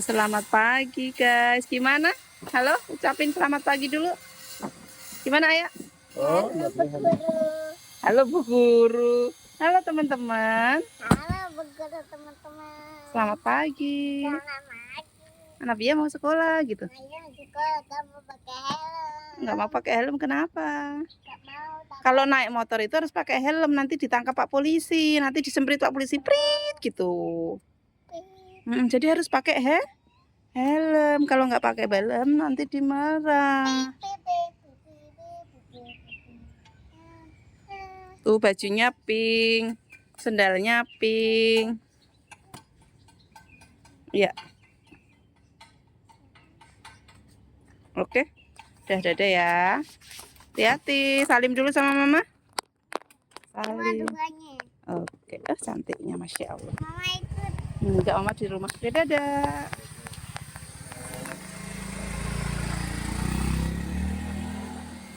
Selamat pagi guys. Gimana? Halo, ucapin selamat pagi dulu. Gimana Ayah? Oh, Halo Bu Guru. Halo teman-teman. halo Bu Guru, teman-teman. Selamat pagi. Selamat pagi. Anak Bia mau sekolah gitu. Ayo sekolah kamu pakai helm. Nggak mau pakai helm kenapa? Nggak mau. Kalau naik motor itu harus pakai helm, nanti ditangkap Pak Polisi, nanti disemprit Pak Polisi, prit gitu. Jadi harus pakai helm. Kalau nggak pakai helm nanti dimarah. Tuh bajunya pink, sendalnya pink. Ya. Oke. Dadah ya. Hati-hati. Salim dulu sama Mama. Salim. Oke. Cantiknya Masya Allah. Mama ikut. Enggak, Mama di rumah. Dadah.